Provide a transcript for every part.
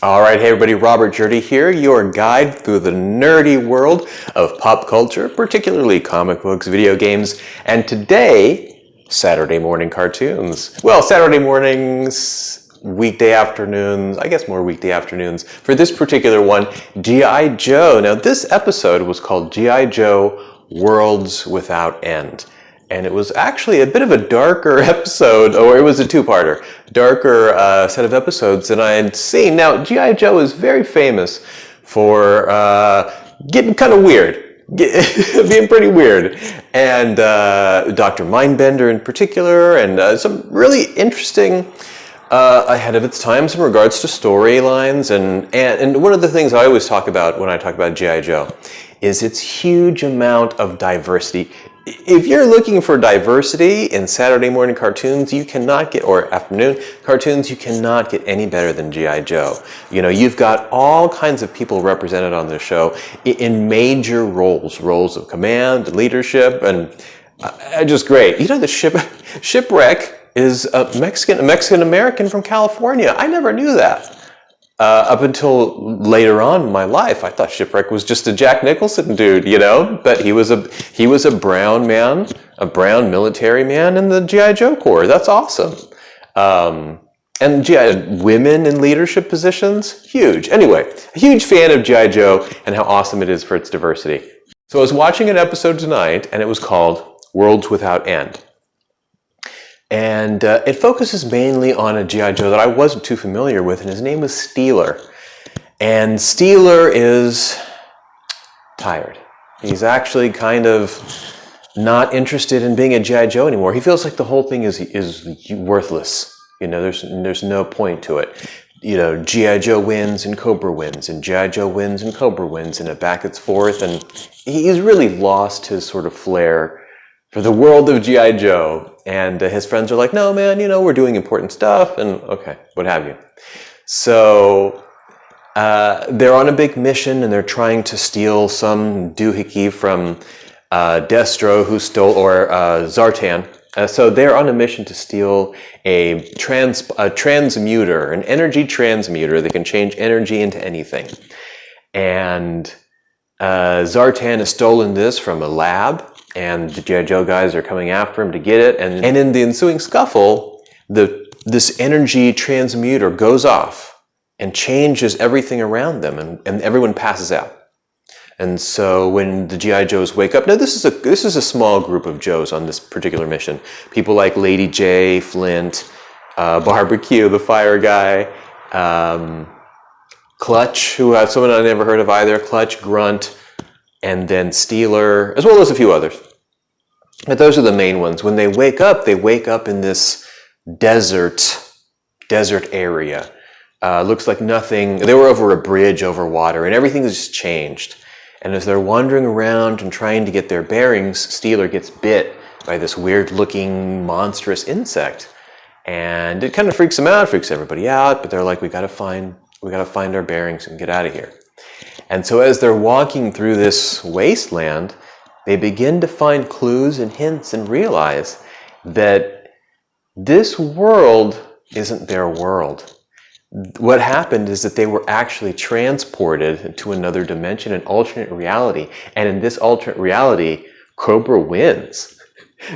All right, hey everybody, Robert Jerdee here, your guide through the nerdy world of pop culture, particularly comic books, video games, and today, Saturday morning cartoons. Well, Saturday mornings, weekday afternoons, I guess more weekday afternoons. For this particular one, G.I. Joe. Now, this episode was called G.I. Joe Worlds Without End. And it was actually a bit of a darker episode, or it was a two-parter, darker set of episodes than I had seen. Now, G.I. Joe is very famous for getting kind of weird, being pretty weird. And Dr. Mindbender in particular, and some really interesting, ahead of its times in regards to storylines. And one of the things I always talk about when I talk about G.I. Joe is its huge amount of diversity. If you're looking for diversity in Saturday morning cartoons, you cannot get, or afternoon cartoons, you cannot get any better than G.I. Joe. You know, you've got all kinds of people represented on the show in major roles of command, leadership, and just great. You know, the shipwreck is a Mexican American from California. I never knew that. Up until later on in my life, I thought Shipwreck was just a Jack Nicholson dude, you know. But he was a brown man, a brown military man in the G.I. Joe Corps. That's awesome. And G.I. women in leadership positions, huge. Anyway, a huge fan of G.I. Joe and how awesome it is for its diversity. So I was watching an episode tonight, and it was called Worlds Without End. And it focuses mainly on a G.I. Joe that I wasn't too familiar with, and his name was Steeler. And Steeler is tired. He's actually kind of not interested in being a G.I. Joe anymore. He feels like the whole thing is worthless. You know, there's no point to it. You know, G.I. Joe wins and Cobra wins, and G.I. Joe wins and Cobra wins, and it back and forth. And he's really lost his sort of flair for the world of G.I. Joe. And his friends are like, no, man, you know, we're doing important stuff, and okay, what have you. So they're on a big mission, and they're trying to steal some doohickey from Destro, who stole, or Zartan. So they're on a mission to steal a transmuter, an energy transmuter that can change energy into anything. And Zartan has stolen this from a lab, and the G.I. Joe guys are coming after him to get it. And in the ensuing scuffle, this energy transmuter goes off and changes everything around them, and everyone passes out. And so when the G.I. Joes wake up, now this is a small group of Joes on this particular mission. People like Lady J, Flint, Barbecue, the fire guy, Clutch, who someone I never heard of either, Clutch, Grunt, and then Steeler, as well as a few others. But those are the main ones. When they wake up in this desert area. Looks like nothing. They were over a bridge over water, and everything has just changed. And as they're wandering around and trying to get their bearings, Steeler gets bit by this weird-looking, monstrous insect. And it kind of freaks them out, freaks everybody out, but they're like, we gotta find our bearings and get out of here. And so as they're walking through this wasteland, they begin to find clues and hints and realize that this world isn't their world. What happened is that they were actually transported to another dimension, an alternate reality. And in this alternate reality, Cobra wins.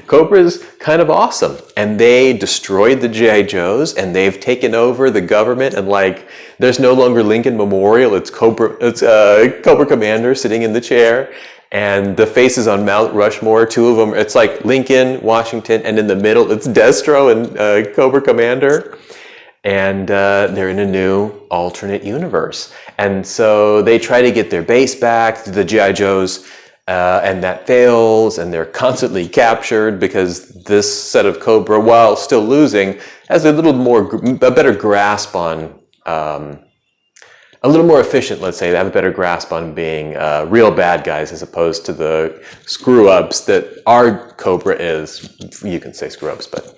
Cobra's kind of awesome. And they destroyed the G.I. Joes, and they've taken over the government, and like, there's no longer Lincoln Memorial, it's Cobra Commander sitting in the chair, and the faces on Mount Rushmore, two of them, it's like Lincoln, Washington, and in the middle it's Destro and Cobra Commander. And they're in a new alternate universe. And so they try to get their base back to the G.I. Joes, and that fails, and they're constantly captured because this set of Cobra, while still losing, has a better grasp on, a little more efficient, let's say. They have a better grasp on being real bad guys as opposed to the screw-ups that our Cobra is. You can say screw-ups, but...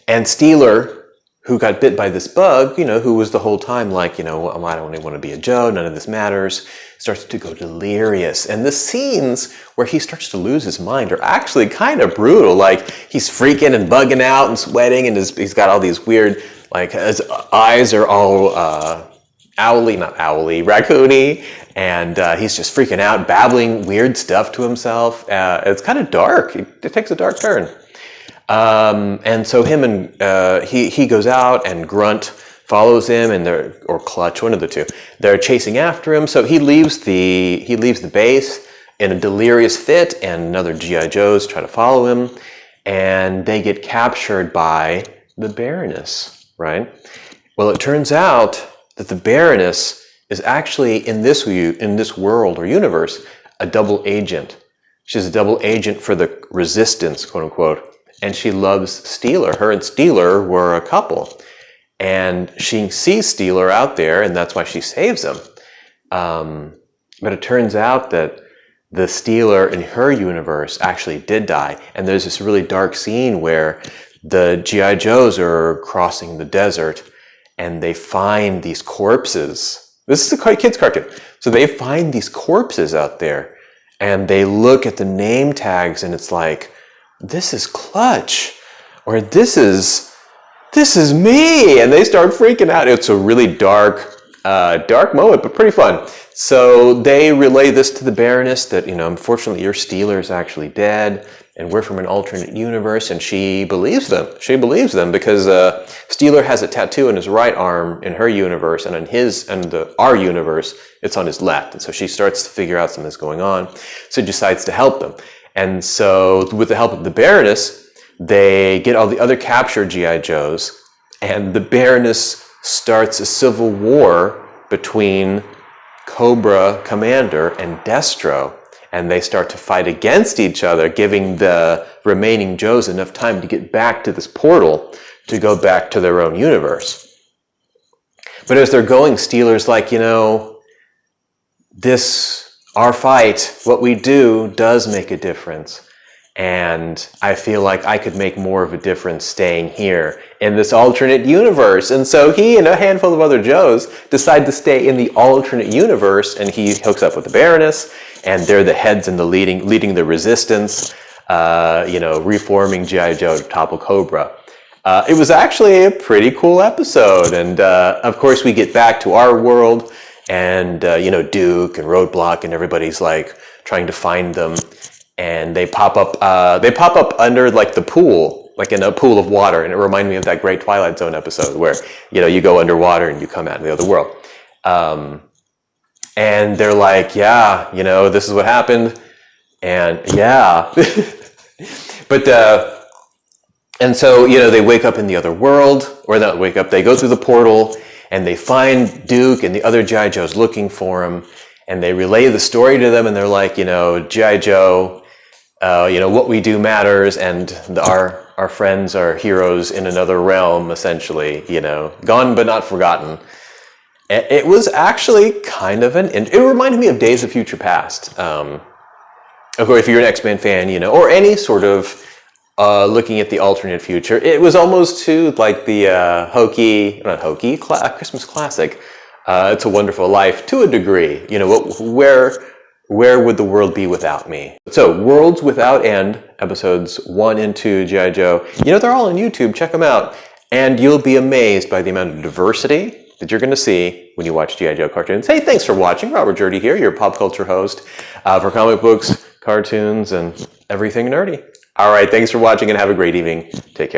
And Steeler, who got bit by this bug, you know, who was the whole time like, you know, I don't even want to be a Joe, none of this matters, starts to go delirious. And the scenes where he starts to lose his mind are actually kind of brutal. Like, he's freaking and bugging out and sweating, and he's got all these weird Like his eyes are all raccoony, and he's just freaking out, babbling weird stuff to himself. It's kind of dark. It takes a dark turn. And so him and he goes out, and Grunt follows him, and or Clutch, one of the two. They're chasing after him. So he leaves the base in a delirious fit, and another G.I. Joes try to follow him, and they get captured by the Baroness, right? Well, it turns out that the Baroness is actually in this world or universe a double agent. She's a double agent for the Resistance, quote unquote, and she loves Steeler. Her and Steeler were a couple, and she sees Steeler out there, and that's why she saves him. But it turns out that the Steeler in her universe actually did die, and there's this really dark scene where the G.I. Joes are crossing the desert, and they find these corpses. This is a kid's cartoon. So they find these corpses out there, and they look at the name tags, and it's like, this is Clutch, or this is me, and they start freaking out. It's a really dark moment, but pretty fun. So they relay this to the Baroness that, unfortunately your Steeler is actually dead, and we're from an alternate universe, and she believes them. She believes them because Steeler has a tattoo on his right arm in her universe, and in our universe, it's on his left. And so she starts to figure out something's going on, so decides to help them. And so with the help of the Baroness, they get all the other captured G.I. Joes, and the Baroness starts a civil war between Cobra Commander and Destro, and they start to fight against each other, giving the remaining Joes enough time to get back to this portal to go back to their own universe. But as they're going, Steeler's like, our fight, what we do does make a difference. And I feel like I could make more of a difference staying here in this alternate universe. And so he and a handful of other Joes decide to stay in the alternate universe, and he hooks up with the Baroness, and they're the heads and the leading the Resistance, reforming G.I. Joe to topple Cobra. It was actually a pretty cool episode. And of course we get back to our world, and Duke and Roadblock and everybody's like trying to find them. And they pop up under like the pool, like in a pool of water. And it reminded me of that great Twilight Zone episode where, you go underwater and you come out in the other world. And they're like, yeah, this is what happened. And yeah. And so, they wake up in the other world, or not wake up, they go through the portal, and they find Duke and the other G.I. Joes looking for him. And they relay the story to them, and they're like, G.I. Joe, what we do matters, and our friends are heroes in another realm, essentially, gone but not forgotten. It was actually kind of it reminded me of Days of Future Past. Of course, if you're an X-Men fan, or any sort of looking at the alternate future, it was almost to like the Christmas classic, It's a Wonderful Life, to a degree. Where would the world be without me? So, Worlds Without End, episodes 1 and 2, G.I. Joe. They're all on YouTube. Check them out. And you'll be amazed by the amount of diversity that you're going to see when you watch G.I. Joe cartoons. Hey, thanks for watching. Robert Jerdee here, your pop culture host for comic books, cartoons, and everything nerdy. All right, thanks for watching, and have a great evening. Take care.